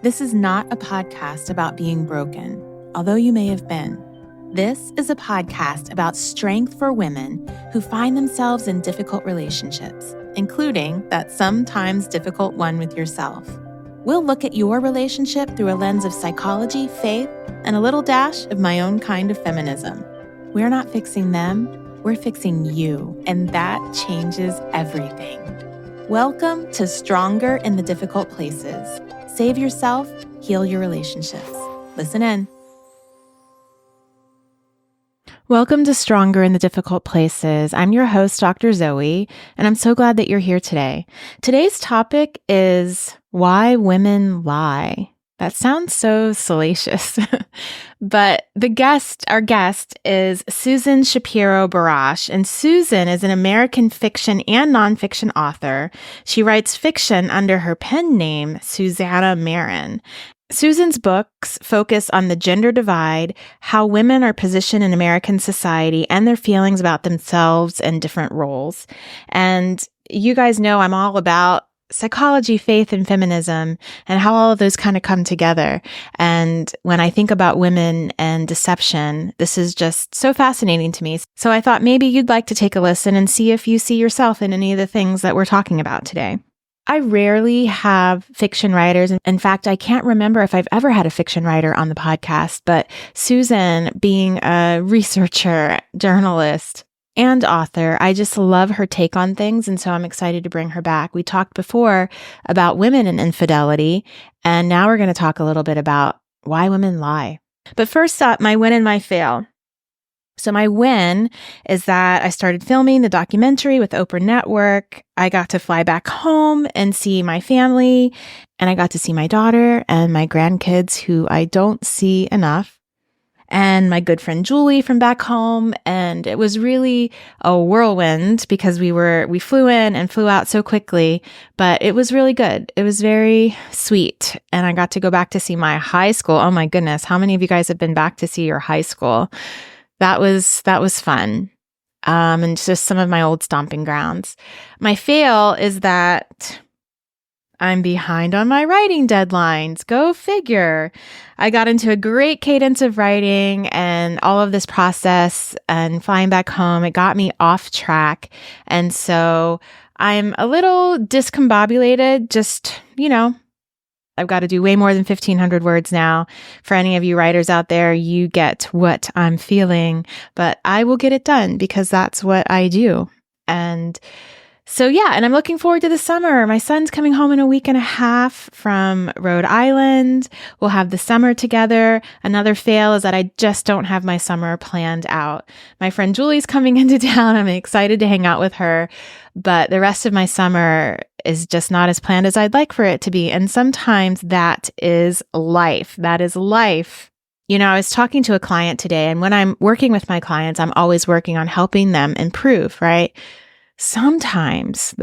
This is not a podcast about being broken, although you may have been. This is a podcast about strength for women who find themselves in difficult relationships, including that sometimes difficult one with yourself. We'll look at your relationship through a lens of psychology, faith, and a little dash of my own kind of feminism. We're not fixing them, we're fixing you, and that changes everything. Welcome to Stronger in the Difficult Places. Save yourself, heal your relationships. Listen in. Welcome to Stronger in the Difficult Places. I'm your host, Dr. Zoe, and I'm so glad that you're here today. Today's topic is why women lie. That sounds so salacious, but our guest is Susan Barash, and Susan is an American fiction and nonfiction author. She writes fiction under her pen name, Susanna Marin. Susan's books focus on the gender divide, how women are positioned in American society, and their feelings about themselves and different roles. And you guys know I'm all about psychology, faith, and feminism, and how all of those kind of come together. And when I think about women and deception, this is just so fascinating to me. So I thought maybe you'd like to take a listen and see if you see yourself in any of the things that we're talking about today. I rarely have fiction writers. In fact, I can't remember if I've ever had a fiction writer on the podcast, but Susan, being a researcher, journalist, and author, I just love her take on things, and so I'm excited to bring her back. We talked before about women and infidelity, and now we're going to talk a little bit about why women lie. But first up, my win and my fail. So my win is that I started filming the documentary with Oprah Network. I got to fly back home and see my family, and I got to see my daughter and my grandkids, who I don't see enough, and my good friend Julie from back home. And it was really a whirlwind because we flew in and flew out so quickly, but it was really good. It was very sweet. And I got to go back to see my high school. Oh my goodness. How many of you guys have been back to see your high school? That was fun. And just some of my old stomping grounds. My fail is that I'm behind on my writing deadlines. Go figure. I got into a great cadence of writing, and all of this process and flying back home, it got me off track. And so I'm a little discombobulated. Just, I've got to do way more than 1,500 words now. For any of you writers out there, you get what I'm feeling, but I will get it done because that's what I do. And so, and I'm looking forward to the summer. My son's coming home in a week and a half from Rhode Island. We'll have the summer together. Another fail is that I just don't have my summer planned out. My friend Julie's coming into town. I'm excited to hang out with her, but the rest of my summer is just not as planned as I'd like for it to be. And sometimes that is life. That is life. I was talking to a client today, and when I'm working with my clients, I'm always working on helping them improve, right? Sometimes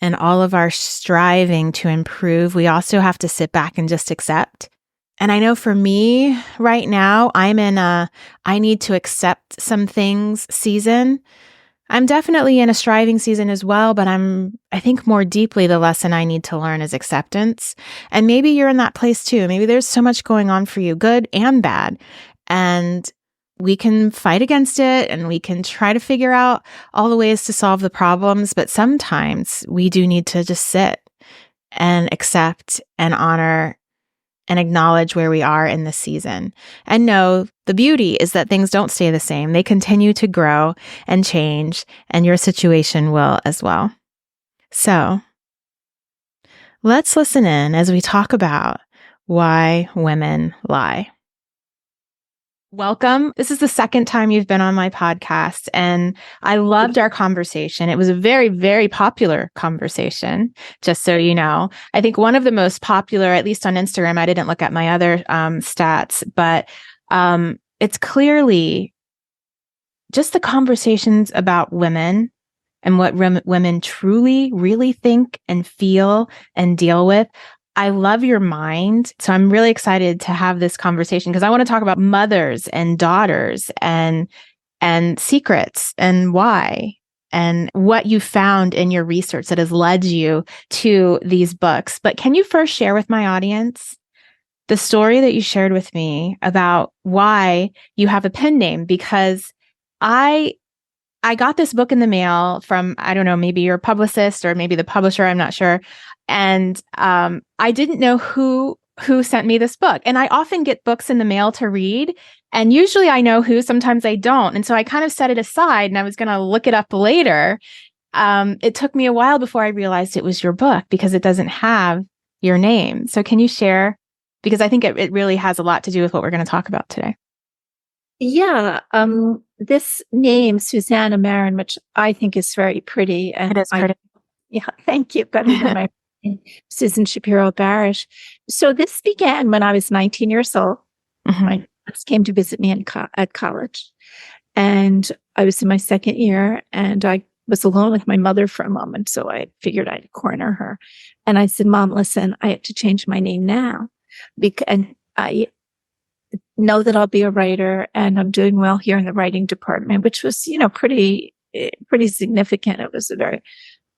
in all of our striving to improve, we also have to sit back and just accept. And I know for me right now, I'm in a I need to accept some things season. I'm definitely in a striving season as well, but I think more deeply the lesson I need to learn is acceptance. And maybe you're in that place too. Maybe there's so much going on for you, good and bad. And we can fight against it, and we can try to figure out all the ways to solve the problems. But sometimes we do need to just sit and accept and honor and acknowledge where we are in this season. And know the beauty is that things don't stay the same. They continue to grow and change, and your situation will as well. So let's listen in as we talk about why women lie. Welcome. This is the second time you've been on my podcast, and I loved our conversation. It was a very, very popular conversation, just so you know. I think one of the most popular, at least on Instagram, I didn't look at my other stats, but it's clearly just the conversations about women and what women truly, really think and feel and deal with. I love your mind. So I'm really excited to have this conversation because I want to talk about mothers and daughters and secrets and why and what you found in your research that has led you to these books. But can you first share with my audience the story that you shared with me about why you have a pen name? Because I got this book in the mail from, I don't know, maybe your publicist or maybe the publisher, I'm not sure. And I didn't know who sent me this book. And I often get books in the mail to read. And usually I know who, sometimes I don't. And so I kind of set it aside and I was going to look it up later. It took me a while before I realized it was your book because it doesn't have your name. So can you share? Because I think it really has a lot to do with what we're going to talk about today. Yeah. This name, Susanna Marin, which I think is very pretty. And It is pretty. Yeah, thank you. Better than my Susan Barash. So this began when I was 19 years old. Mm-hmm. My parents came to visit me at college. And I was in my second year and I was alone with my mother for a moment. So I figured I'd corner her. And I said, Mom, listen, I have to change my name now. And I know that I'll be a writer and I'm doing well here in the writing department, which was, pretty significant. It was a very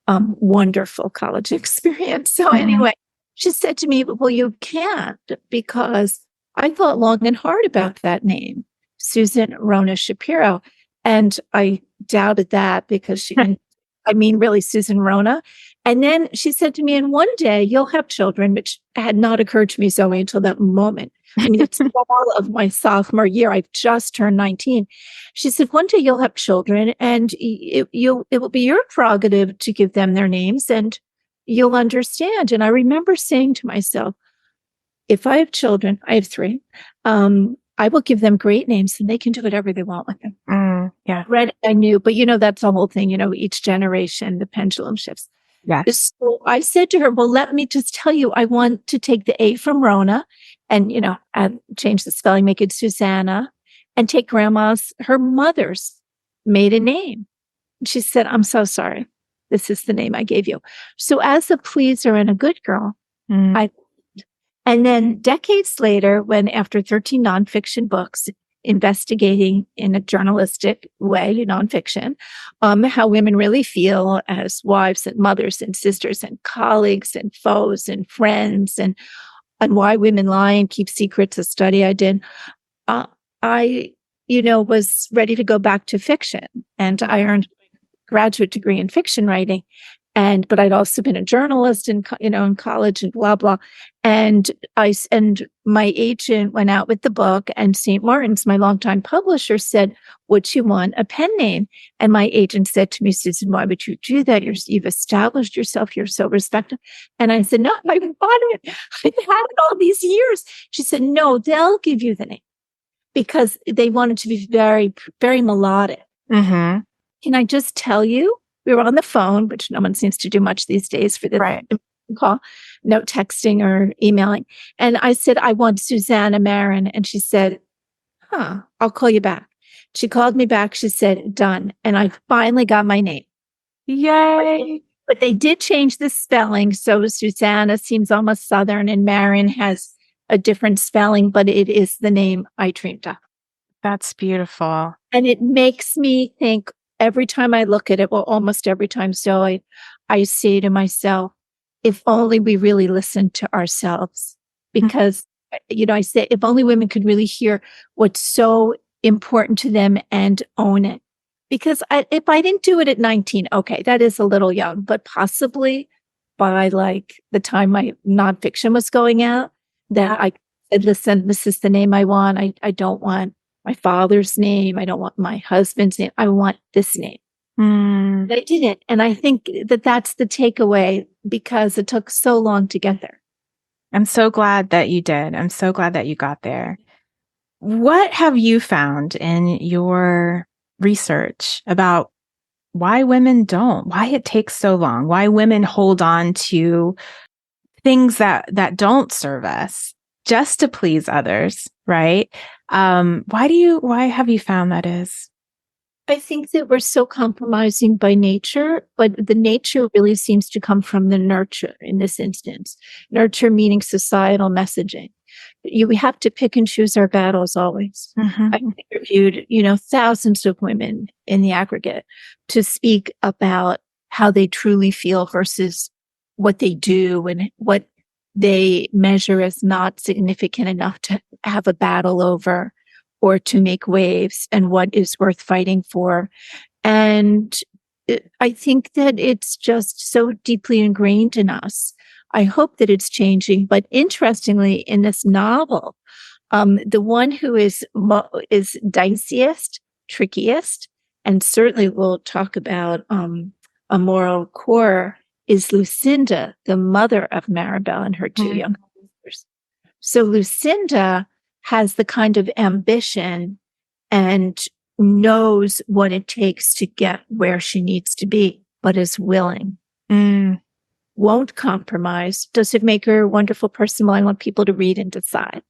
wonderful college experience. So anyway, she said to me, well, you can't, because I thought long and hard about that name, Susan Rona Shapiro. And I doubted that because really Susan Rona. And then she said to me, and one day you'll have children, which had not occurred to me, Zoe, until that moment. I mean, it's all of my sophomore year. I've just turned 19. She said, one day you'll have children and it will be your prerogative to give them their names and you'll understand. And I remember saying to myself, if I have children, I have 3, I will give them great names and they can do whatever they want with them. Yeah. I knew, but that's the whole thing, each generation, the pendulum shifts. Yeah. So I said to her, well, let me just tell you, I want to take the A from Rona and, change the spelling, make it Susanna, and take her mother's maiden name. And she said, I'm so sorry. This is the name I gave you. So as a pleaser and a good girl, and then decades later, when after 13 nonfiction books, investigating in a journalistic way, nonfiction, how women really feel as wives and mothers and sisters and colleagues and foes and friends and why women lie and keep secrets, a study I did, I was ready to go back to fiction. And I earned a graduate degree in fiction writing. But I'd also been a journalist in college and blah, blah. And my agent went out with the book and St. Martin's, my longtime publisher, said, would you want a pen name? And my agent said to me, Susan, why would you do that? You've established yourself. You're so respected. And I said, no, I want it. I've had it all these years. She said, no, they'll give you the name because they want it to be very, very melodic. Mm-hmm. Can I just tell you? We were on the phone, which no one seems to do much these days for this call, no texting or emailing. And I said, I want Susanna Marin. And she said, I'll call you back. She called me back. She said, done. And I finally got my name. Yay. But they did change the spelling. So Susanna seems almost Southern and Marin has a different spelling, but it is the name I dreamed of. That's beautiful. And it makes me think, every time I look at it, well, almost every time, Zoe, I say to myself, if only we really listen to ourselves. Because, I say, if only women could really hear what's so important to them and own it. Because if I didn't do it at 19, okay, that is a little young, but possibly by the time my nonfiction was going out, that I said, listen, this is the name I want. I don't want my father's name. I don't want my husband's name. I want this name. They didn't. And I think that that's the takeaway because it took so long to get there. I'm so glad that you did. I'm so glad that you got there. What have you found in your research about why women don't, why it takes so long, why women hold on to things that don't serve us just to please others, right? Why have you found that is? I think that we're so compromising by nature, but the nature really seems to come from the nurture in this instance. Nurture meaning societal messaging. We have to pick and choose our battles always. I've Mm-hmm. interviewed, thousands of women in the aggregate to speak about how they truly feel versus what they do and what they measure as not significant enough to have a battle over or to make waves, and what is worth fighting for. And I think that it's just so deeply ingrained in us. I hope that it's changing. But interestingly, in this novel, the one who is diciest, trickiest, and certainly we'll talk about a moral core, is Lucinda, the mother of Maribel and her two young sisters. So Lucinda has the kind of ambition and knows what it takes to get where she needs to be, but is willing, Mm. won't compromise. Does it make her a wonderful person? Well, I want people to read and decide.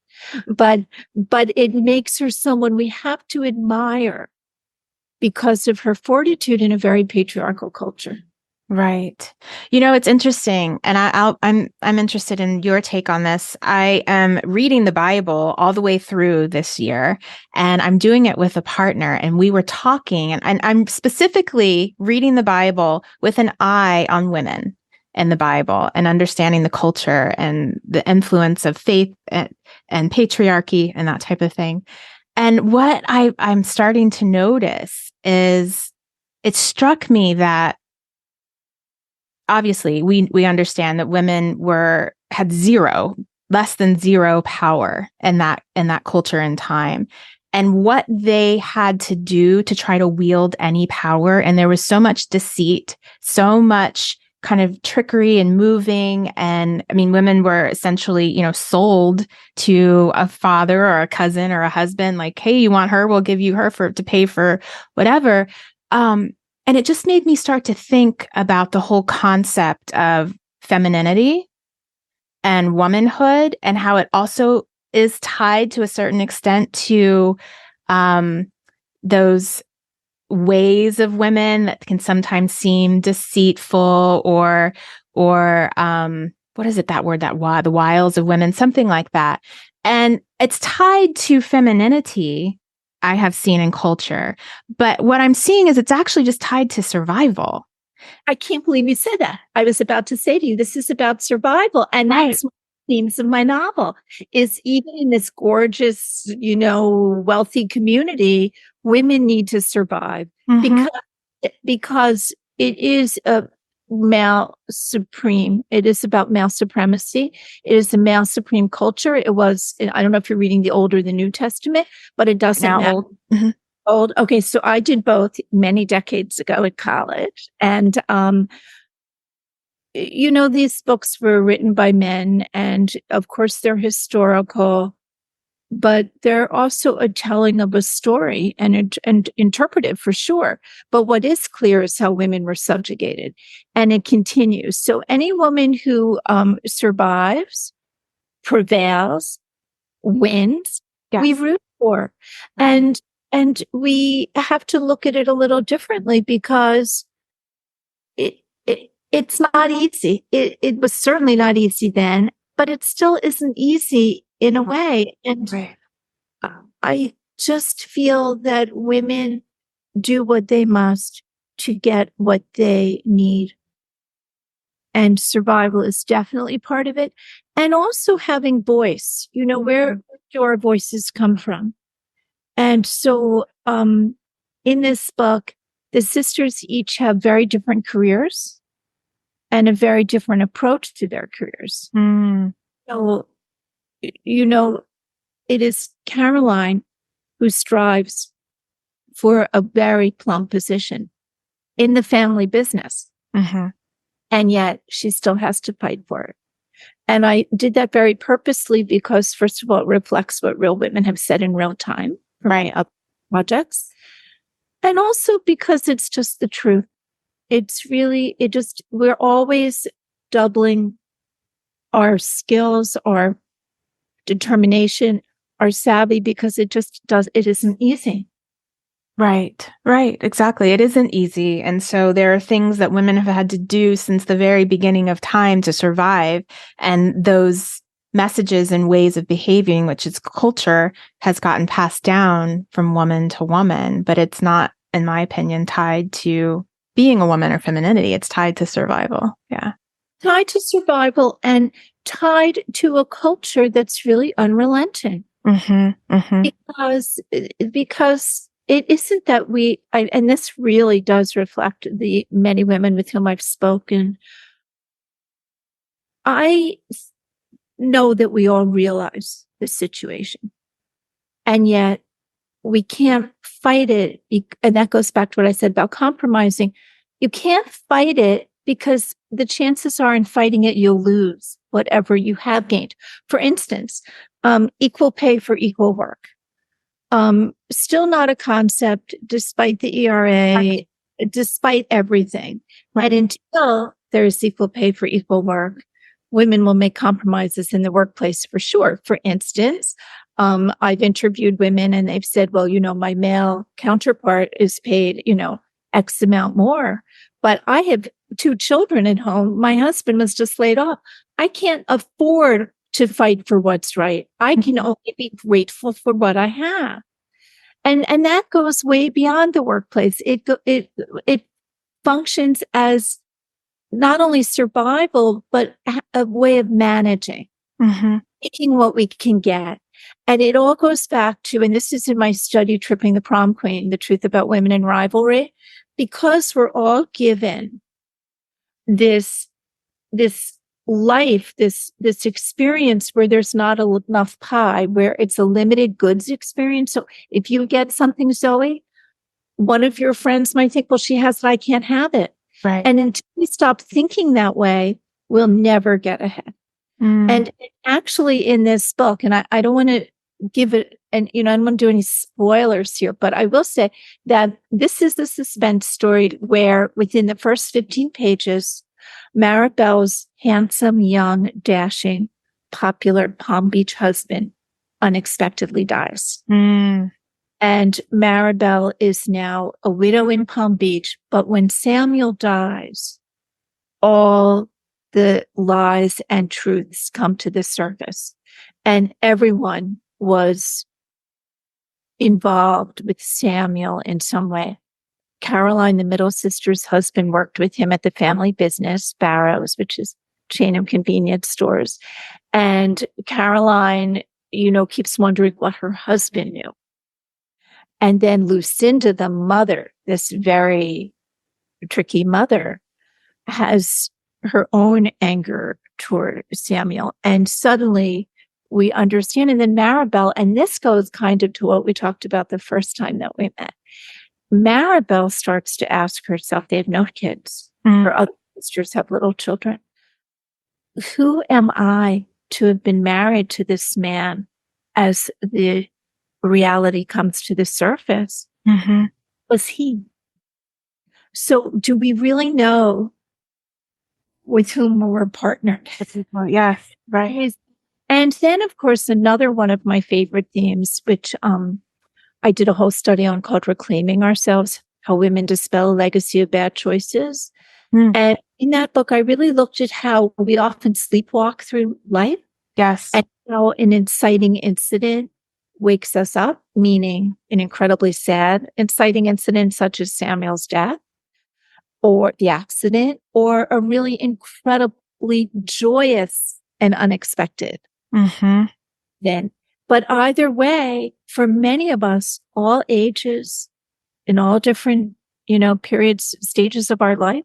But it makes her someone we have to admire because of her fortitude in a very patriarchal culture. Right. It's interesting, and I'm interested in your take on this. I am reading the Bible all the way through this year, and I'm doing it with a partner, and we were talking, and I'm specifically reading the Bible with an eye on women in the Bible and understanding the culture and the influence of faith and patriarchy and that type of thing. And what I'm starting to notice is it struck me that obviously we understand that women had less than zero power in that culture and time, and what they had to do to try to wield any power. And there was so much deceit, so much kind of trickery and moving. And I mean, women were essentially, sold to a father or a cousin or a husband, like, hey, you want her? We'll give you her to pay for whatever. And it just made me start to think about the whole concept of femininity and womanhood, and how it also is tied to a certain extent to those ways of women that can sometimes seem deceitful or what is it, that word, the wiles of women, something like that. And it's tied to femininity, I have seen in culture. But what I'm seeing is it's actually just tied to survival. I can't believe you said that. I was about to say to you, this is about survival. And that's one of the themes of my novel, is even in this gorgeous, wealthy community, women need to survive because it is a male supreme. It is about male supremacy. It is a male supreme culture. It was, I don't know if you're reading the Old or the New Testament, but it doesn't matter. Old. Okay, so I did both many decades ago at college. And, these books were written by men, and of course they're historical, but they're also a telling of a story and interpretive for sure. But what is clear is how women were subjugated, and it continues. So any woman who survives, prevails, wins, we root for. And we have to look at it a little differently, because it's not easy. It was certainly not easy then, but it still isn't easy in a way. And I just feel that women do what they must to get what they need. And survival is definitely part of it. And also having voice, where do our voices come from? And so in this book, the sisters each have very different careers and a very different approach to their careers. So, it is Caroline who strives for a very plumb position in the family business. And yet she still has to fight for it. And I did that very purposely because, first of all, it reflects what real women have said in real time for my projects. And also because it's just the truth. We're always doubling our skills, our determination, our savvy, because it isn't easy. Right, right, exactly. It isn't easy. And so there are things that women have had to do since the very beginning of time to survive. And those messages and ways of behaving, which is culture, has gotten passed down from woman to woman. But it's not, in my opinion, tied to being a woman or femininity. It's tied to survival. Yeah. Tied to survival and tied to a culture that's really unrelenting. Because it isn't that and this really does reflect the many women with whom I've spoken. I know that we all realize the situation, and yet we can't fight it. And that goes back to what I said about compromising. You can't fight it because the chances are in fighting it, you'll lose whatever you have gained. For instance, equal pay for equal work. Still not a concept despite the ERA, despite everything. Right. And until there is equal pay for equal work, women will make compromises in the workplace for sure. For instance, I've interviewed women and they've said, well, my male counterpart is paid, X amount more, but I have 2 children at home. My husband was just laid off. I can't afford to fight for what's right. I can only be grateful for what I have. And that goes way beyond the workplace. It functions as not only survival, but a way of managing, taking what we can get. And it all goes back to, and this is in my study, Tripping the Prom Queen, The Truth About Women in Rivalry, because we're all given this life, this experience where there's not enough pie, where it's a limited goods experience. So if you get something, Zoe, one of your friends might think, well, she has it, I can't have it. Right. And until we stop thinking that way, we'll never get ahead. And actually in this book, and I don't want to give it, and I don't want to do any spoilers here, but I will say that this is the suspense story where within the first 15 pages, Maribel's handsome, young, dashing, popular Palm Beach husband unexpectedly dies. And Maribel is now a widow in Palm Beach. But when Samuel dies, all the lies and truths come to the surface. And everyone was involved with Samuel in some way. Caroline, the middle sister's husband, worked with him at the family business, Barrow's, which is a chain of convenience stores. And Caroline, keeps wondering what her husband knew. And then Lucinda, the mother, this very tricky mother, has her own anger toward Samuel. And suddenly we understand. And then Maribel, and this goes kind of to what we talked about the first time that we met. Maribel starts to ask herself, they have no kids. Her other sisters have little children. Who am I to have been married to this man as the reality comes to the surface? Was he? So do we really know with whom we're partnered? Yes, right. And then, of course, another one of my favorite themes, which I did a whole study on called Reclaiming Ourselves, How Women Dispel a Legacy of Bad Choices. And in that book, I really looked at how we often sleepwalk through life. Yes. And how an inciting incident wakes us up, meaning an incredibly sad inciting incident such as Samuel's death or the accident, or a really incredibly joyous and unexpected then. But either way, for many of us, all ages, in all different, periods, stages of our life,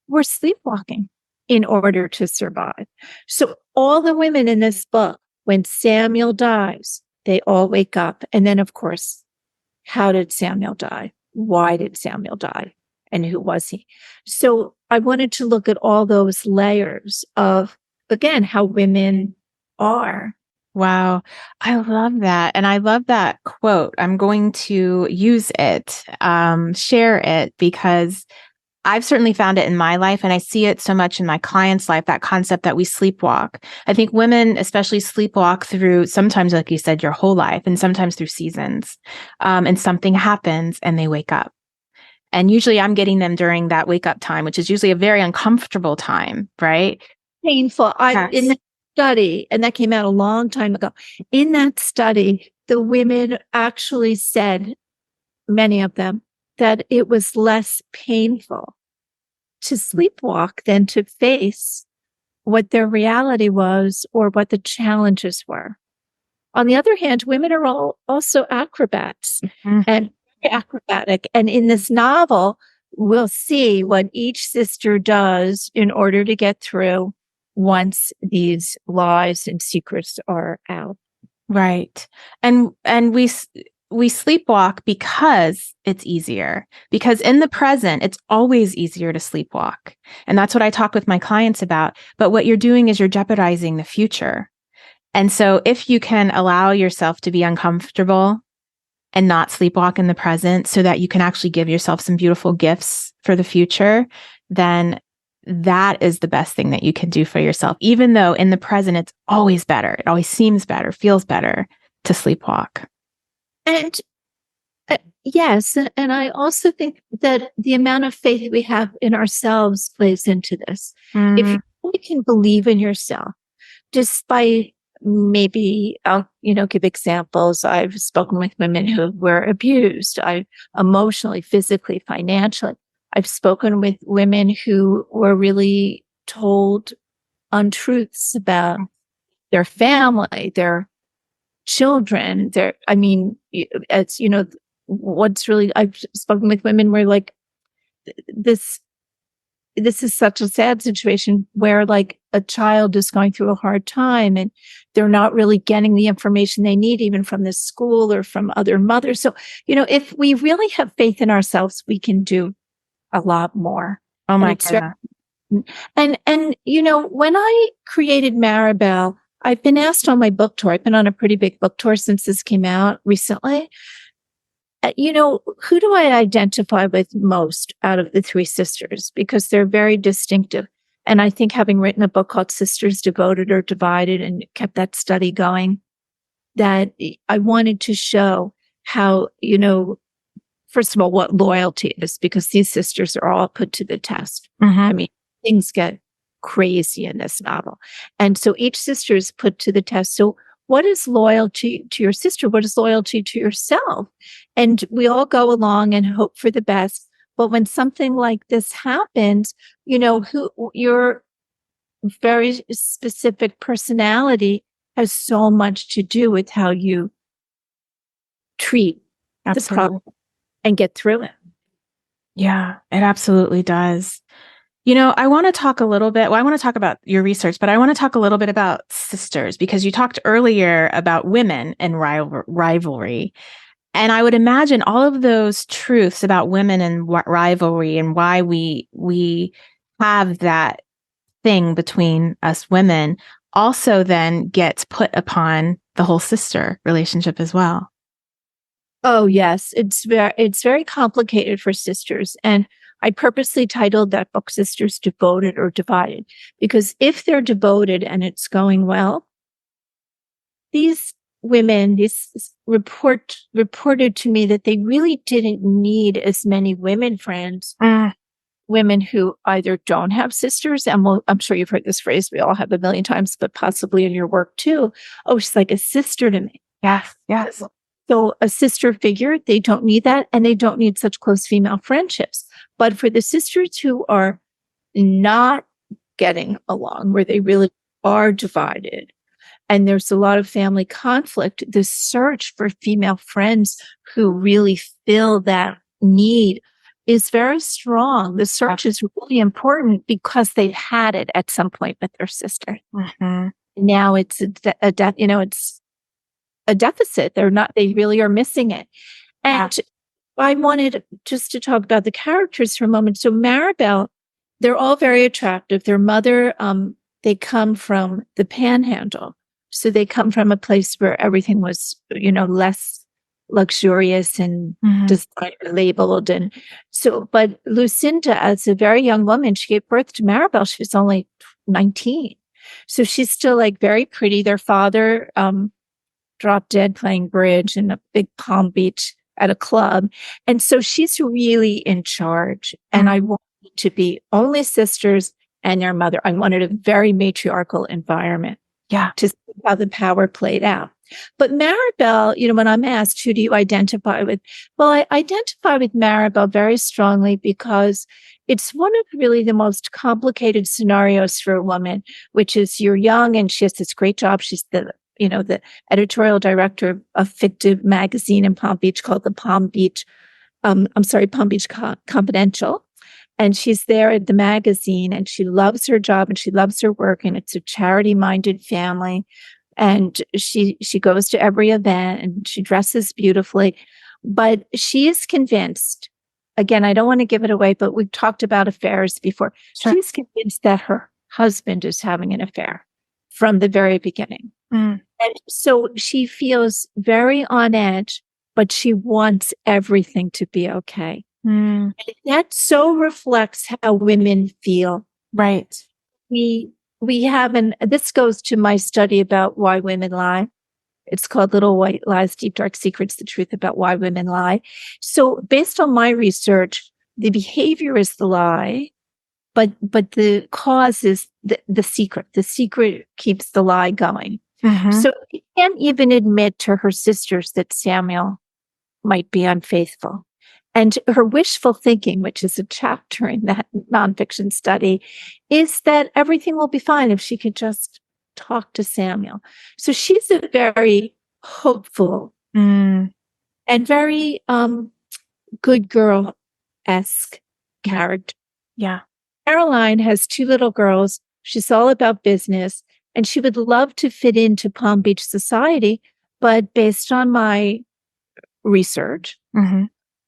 we're sleepwalking in order to survive. So all the women in this book, when Samuel dies, they all wake up. And then, of course, how did Samuel die? Why did Samuel die? And who was he? So I wanted to look at all those layers of, again, how women are. Wow. I love that. And I love that quote. I'm going to use it, share it, because I've certainly found it in my life, and I see it so much in my clients' life, that concept that we sleepwalk. I think women especially sleepwalk through sometimes, like you said, your whole life, and sometimes through seasons. And something happens and they wake up. And usually I'm getting them during that wake up time, which is usually a very uncomfortable time, right? Painful. In that study, and that came out a long time ago. In that study, the women actually said, many of them, that it was less painful to sleepwalk than to face what their reality was or what the challenges were. On the other hand, women are also acrobats and acrobatic. And in this novel, we'll see what each sister does in order to get through once these lies and secrets are out. Right. And we sleepwalk because it's easier. Because in the present, it's always easier to sleepwalk. And that's what I talk with my clients about. But what you're doing is you're jeopardizing the future. And so if you can allow yourself to be uncomfortable and not sleepwalk in the present so that you can actually give yourself some beautiful gifts for the future, then that is the best thing that you can do for yourself. Even though in the present, it's always better. It always seems better, feels better to sleepwalk. And yes, and I also think that the amount of faith we have in ourselves plays into this. If you really can believe in yourself, despite maybe I'll, give examples. I've spoken with women who were abused, emotionally, physically, financially. I've spoken with women who were really told untruths about their family, their children, it's, what's really, I've spoken with women where like this is such a sad situation where like a child is going through a hard time and they're not really getting the information they need, even from the school or from other mothers. So, if we really have faith in ourselves, we can do a lot more. Oh my God. And when I created Maribel, I've been asked on my book tour. I've been on a pretty big book tour since this came out recently. Who do I identify with most out of the three sisters? Because they're very distinctive. And I think having written a book called Sisters Devoted or Divided and kept that study going, that I wanted to show how, first of all, what loyalty is, because these sisters are all put to the test. I mean, things get crazy in this novel. And so each sister is put to the test. So what is loyalty to your sister? What is loyalty to yourself? And we all go along and hope for the best. But when something like this happens, your very specific personality has so much to do with how you treat the problem and get through it. Yeah, it absolutely does. I want to talk a little bit. Well, I want to talk about your research, but I want to talk a little bit about sisters, because you talked earlier about women and rivalry. And I would imagine all of those truths about women and rivalry and why we have that thing between us women also then gets put upon the whole sister relationship as well. Oh, yes. It's very complicated for sisters. And I purposely titled that book Sisters Devoted or Divided, because if they're devoted and it's going well, these women, reported to me that they really didn't need as many women friends, women who either don't have sisters. And I'm sure you've heard this phrase, we all have a million times, but possibly in your work too. Oh, she's like a sister to me. Yes, yes. So a sister figure, they don't need that. And they don't need such close female friendships. But for the sisters who are not getting along, where they really are divided, and there's a lot of family conflict, the search for female friends who really fill that need is very strong. The search is really important because they've had it at some point with their sister. Now it's it's a deficit. They really are missing it. And I wanted just to talk about the characters for a moment. So Maribel, they're all very attractive. Their mother, they come from the Panhandle. So they come from a place where everything was, less luxurious and Mhm. designer labeled. And so, but Lucinda, as a very young woman, she gave birth to Maribel. She was only 19. So she's still like very pretty. Their father dropped dead playing bridge in a big Palm Beach at a club. And so she's really in charge. And I wanted to be only sisters and their mother. I wanted a very matriarchal environment. Yeah. To see how the power played out. But Maribel, when I'm asked, who do you identify with? Well, I identify with Maribel very strongly because it's one of really the most complicated scenarios for a woman, which is you're young and she has this great job. She's the editorial director of a fictive magazine in Palm Beach called the Palm Beach Confidential. And she's there at the magazine and she loves her job and she loves her work, and it's a charity-minded family. And she goes to every event and she dresses beautifully. But she is convinced, again, I don't want to give it away, but we've talked about affairs before. Sure. She's convinced that her husband is having an affair from the very beginning. And so she feels very on edge, but she wants everything to be okay. And that so reflects how women feel. Right. We have, and this goes to my study about why women lie. It's called Little White Lies, Deep Dark Secrets, the truth about why women lie. So based on my research, the behavior is the lie, but the cause is the secret. The secret keeps the lie going. So she can't even admit to her sisters that Samuel might be unfaithful. And her wishful thinking, which is a chapter in that nonfiction study, is that everything will be fine if she could just talk to Samuel. So she's a very hopeful and very good girl-esque character. Yeah. Caroline has 2 little girls. She's all about business, and she would love to fit into Palm Beach society. But based on my research,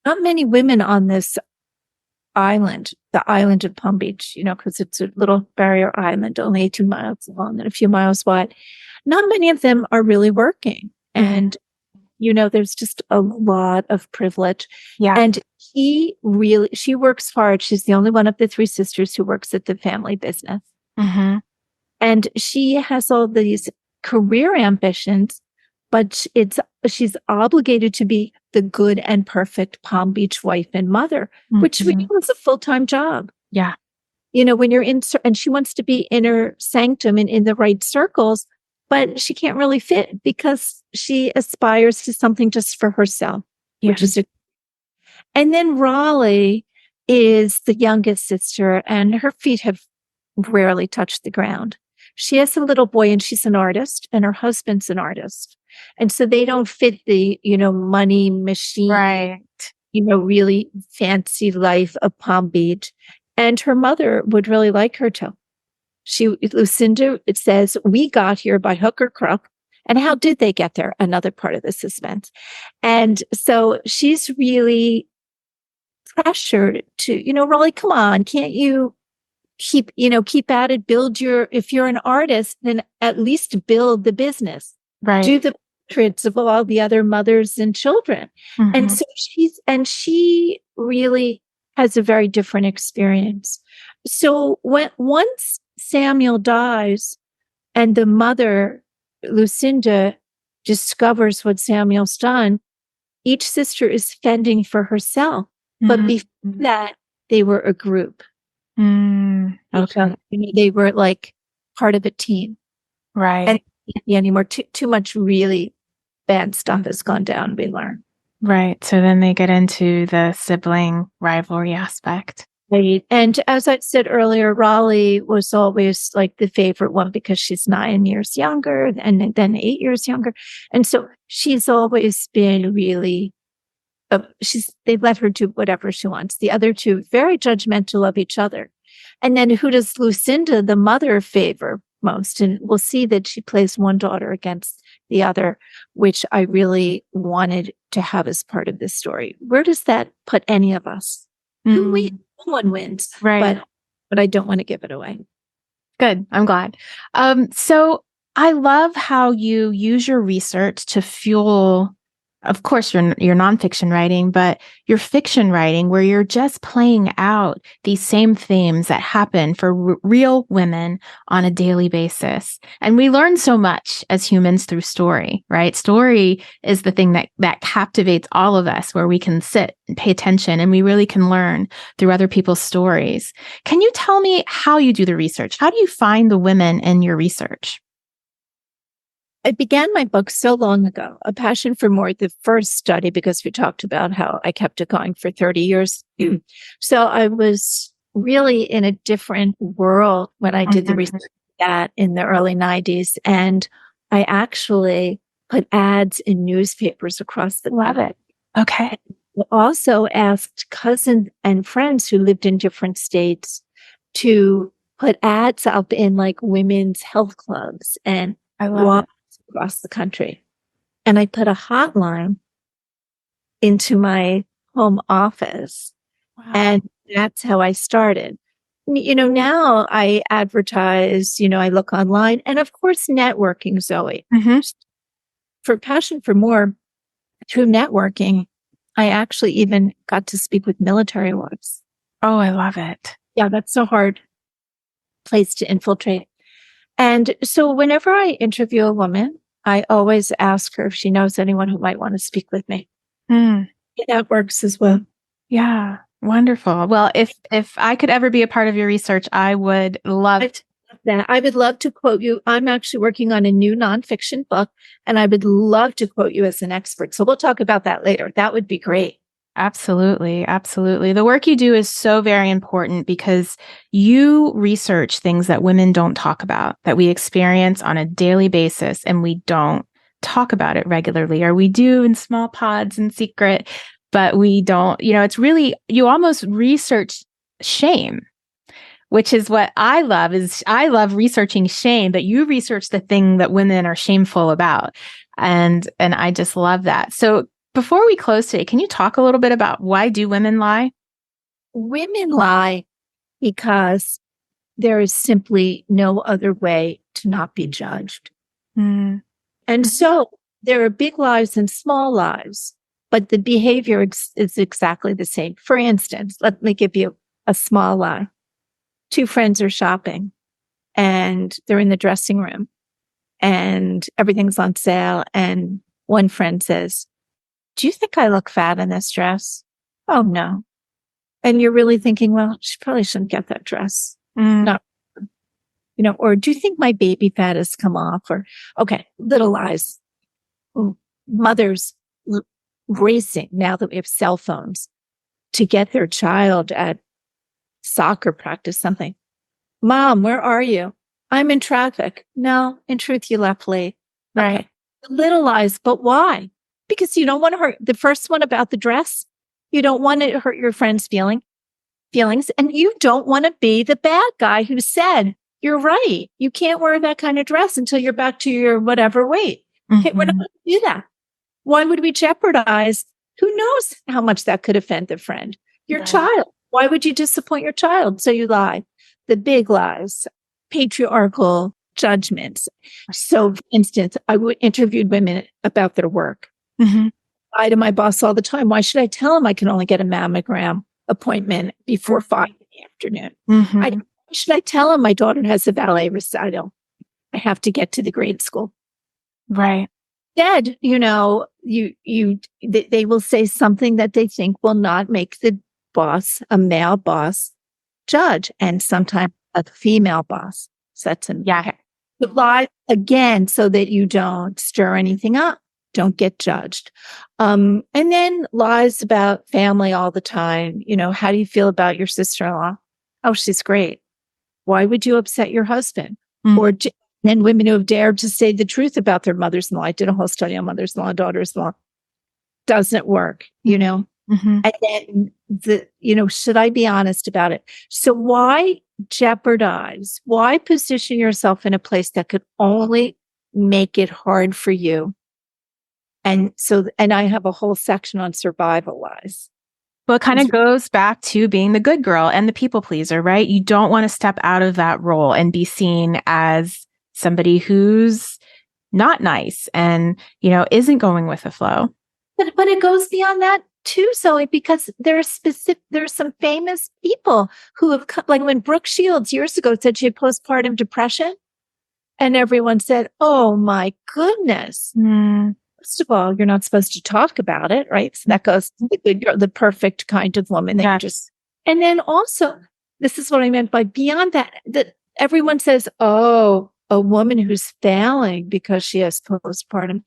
not many women on this island, the island of Palm Beach, because it's a little barrier island, only 18 miles long and a few miles wide. Not many of them are really working. And, there's just a lot of privilege. Yeah. And she works hard. She's the only one of the 3 sisters who works at the family business. And she has all these career ambitions, but she's obligated to be the good and perfect Palm Beach wife and mother, which really was a full-time job. Yeah. When you're and she wants to be in her sanctum and in the right circles, but she can't really fit because she aspires to something just for herself, which is and then Raleigh is the youngest sister, and her feet have rarely touched the ground. She has a little boy and she's an artist, and her husband's an artist. And so they don't fit the, money machine, Right. Really fancy life of Palm Beach. And her mother would really like her to. Lucinda, it says, we got here by hook or crook. And how did they get there? Another part of the suspense. And so she's really pressured to, Raleigh, come on, can't you keep at it, if you're an artist, then at least build the business, Right. do the portraits of all the other mothers and children. And so she really has a very different experience. So once Samuel dies and the mother, Lucinda, discovers what Samuel's done, each sister is fending for herself. But before that, they were a group. Okay. They were like part of a team. Right. And can't be anymore. Too much really bad stuff has gone down, we learn. Right. So then they get into the sibling rivalry aspect. Right. And as I said earlier, Raleigh was always like the favorite one because she's 9 years younger and then 8 years younger. And so she's always been really, they let her do whatever she wants. The other 2, very judgmental of each other. And then who does Lucinda, the mother, favor most? And we'll see that she plays one daughter against the other, which I really wanted to have as part of this story. Where does that put any of us? Who wins? No one wins. Right. But I don't want to give it away. Good. I'm glad. So I love how you use your research to fuel of course, your nonfiction writing, but your fiction writing, where you're just playing out these same themes that happen for real women on a daily basis. And we learn so much as humans through story, right? Story is the thing that captivates all of us, where we can sit and pay attention, and we really can learn through other people's stories. Can you tell me how you do the research? How do you find the women in your research? I began my book so long ago, A Passion for More, the first study, because we talked about how I kept it going for 30 years. So I was really in a different world when I did the research that in the early 90s. And I actually put ads in newspapers across the country. Love it. Okay. I also asked cousins and friends who lived in different states to put ads up in like women's health clubs and I love it. across the country. And I put a hotline into my home office. Wow. And that's how I started. Now I advertise, I look online, and of course, networking, Zoe. Mm-hmm. For Passion for More, through networking, I actually even got to speak with military wives. Oh, I love it. Yeah, that's a hard place to infiltrate. And so whenever I interview a woman, I always ask her if she knows anyone who might want to speak with me. That works as well. Yeah. Wonderful. Well, if I could ever be a part of your research, I would love that. I would love to quote you. I'm actually working on a new nonfiction book, and I would love to quote you as an expert. So we'll talk about that later. That would be great. Absolutely. Absolutely. The work you do is so very important because you research things that women don't talk about, that we experience on a daily basis, and we don't talk about it regularly, or we do in small pods in secret, but we don't, it's really, you almost research shame, which is what I love. I love researching shame, but you research the thing that women are shameful about. And I just love that. So before we close today, can you talk a little bit about why do women lie? Women lie because there is simply no other way to not be judged. And so there are big lies and small lies, but the behavior is exactly the same. For instance, let me give you a small lie. Two friends are shopping and they're in the dressing room and everything's on sale. And one friend says, "Do you think I look fat in this dress?" "Oh, no." And you're really thinking, well, she probably shouldn't get that dress. No. Or "Do you think my baby fat has come off?" Or, okay, little lies. Mothers racing now that we have cell phones to get their child at soccer practice, something. "Mom, where are you?" "I'm in traffic." "No, in truth, you left late." Right. Okay. Little lies, but why? Because you don't want to hurt the first one about the dress. You don't want to hurt your friend's feelings, and you don't want to be the bad guy who said, "You're right. You can't wear that kind of dress until you're back to your whatever weight." Okay, we're not going to do that. Why would we jeopardize? Who knows how much that could offend the friend? Your child. Why would you disappoint your child? So you lie. The big lies, patriarchal judgments. So, for instance, I interviewed women about their work. I lie to my boss all the time. Why should I tell him I can only get a mammogram appointment before 5 in the afternoon? Why should I tell him my daughter has a ballet recital? I have to get to the grade school. Right. Instead, they will say something that they think will not make the boss, a male boss, judge, and sometimes a female boss. So that's lie again so that you don't stir anything up, don't get judged. And then lies about family all the time. How do you feel about your sister-in-law? "Oh, she's great." Why would you upset your husband? Or then women who have dared to say the truth about their mothers-in-law. I did a whole study on mothers-in-law, daughters-in-law. Doesn't work, And then should I be honest about it? So why jeopardize? Why position yourself in a place that could only make it hard for you? And I have a whole section on survival lies. Well, it kind of goes back to being the good girl and the people pleaser, right? You don't want to step out of that role and be seen as somebody who's not nice and, isn't going with the flow. But it goes beyond that too, Zoe, because there's some famous people who have like when Brooke Shields years ago said she had postpartum depression, and everyone said, "Oh my goodness." First of all, you're not supposed to talk about it, right? So that goes to the perfect kind of woman that and then also, this is what I meant by beyond that everyone says, "Oh, a woman who's failing because she has postpartum."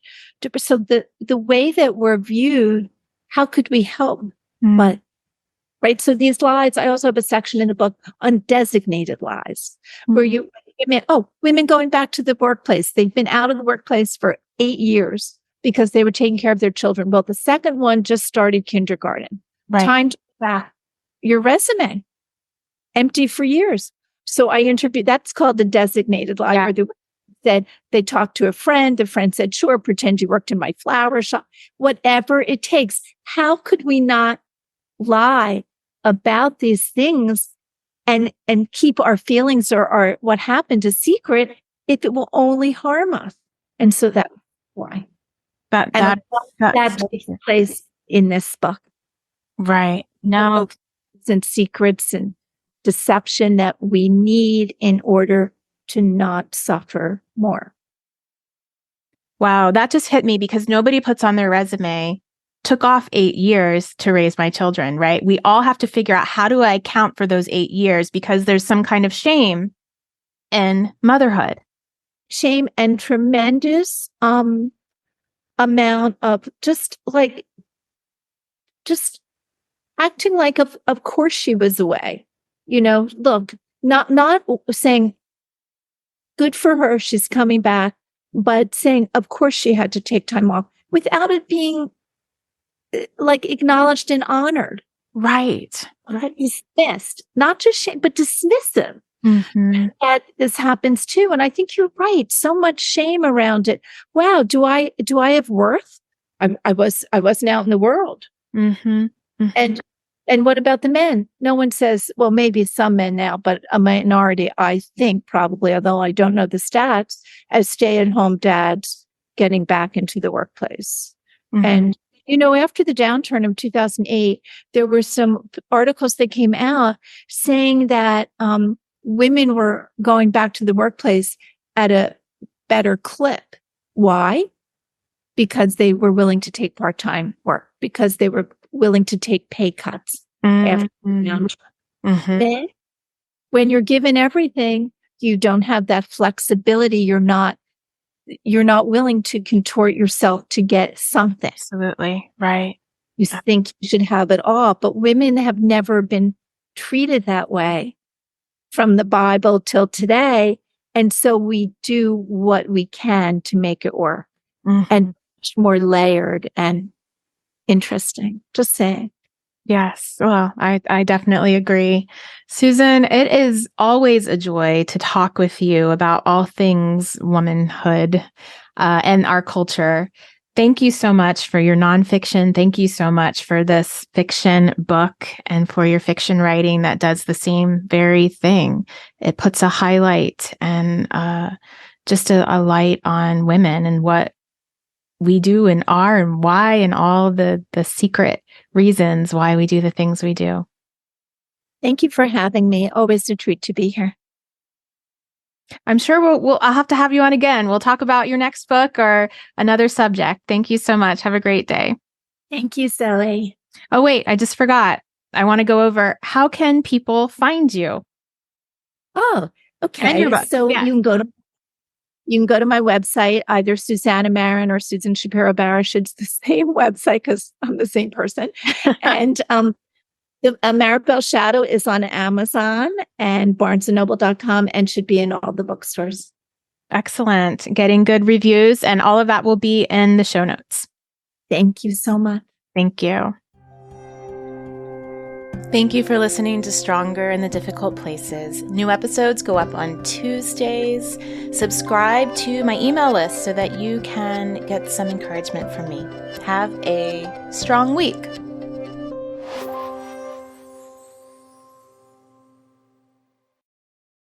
So the way that we're viewed, how could we help? But right. So these lies, I also have a section in the book on designated lies where women going back to the workplace. They've been out of the workplace for 8 years because they were taking care of their children. Well, the second one just started kindergarten. Right. Time to back your resume empty for years. So I interviewed, that's called the designated lie. Where said they talked to a friend. The friend said, "Sure, pretend you worked in my flower shop," whatever it takes. How could we not lie about these things and keep our feelings or what happened a secret if it will only harm us? And so that's why. That takes place in this book. Right. No. And secrets and deception that we need in order to not suffer more. Wow, that just hit me because nobody puts on their resume, took off 8 years to raise my children, right? We all have to figure out, how do I account for those 8 years? Because there's some kind of shame in motherhood. Shame and tremendous amount of just acting like of course she was away. Look, not saying good for her, she's coming back, but saying, of course she had to take time off without it being like acknowledged and honored. Right. Dismissed, not just shame, but dismissive. That this happens too. And I think you're right. So much shame around it. Wow. Do I have worth? I wasn't out in the world. And what about the men? No one says, well, maybe some men now, but a minority, I think probably, although I don't know the stats, as stay-at-home dads getting back into the workplace. And, after the downturn of 2008, there were some articles that came out saying that women were going back to the workplace at a better clip. Why? Because they were willing to take part-time work, because they were willing to take pay cuts. Then, when you're given everything, you don't have that flexibility. You're not willing to contort yourself to get something. Absolutely. Right. You think you should have it all, but women have never been treated that way from the Bible till today. And so we do what we can to make it work and much more layered and interesting. Just saying. Yes. Well, I definitely agree. Susan, it is always a joy to talk with you about all things womanhood and our culture. Thank you so much for your nonfiction. Thank you so much for this fiction book and for your fiction writing that does the same very thing. It puts a highlight and just a light on women and what we do and are and why and all the secret reasons why we do the things we do. Thank you for having me. Always a treat to be here. I'm sure I'll have to have you on again. We'll talk about your next book or another subject. Thank you so much. Have a great day. Thank you, Zoe. Oh, wait, I just forgot. I want to go over, how can people find you? Oh, okay. So you can go to my website, either Susanna Marin or Susan Shapiro Barash. It's the same website because I'm the same person. And the Maribel Shadow is on Amazon and BarnesandNoble.com and should be in all the bookstores. Excellent. Getting good reviews, and all of that will be in the show notes. Thank you so much. Thank you. Thank you for listening to Stronger in the Difficult Places. New episodes go up on Tuesdays. Subscribe to my email list so that you can get some encouragement from me. Have a strong week.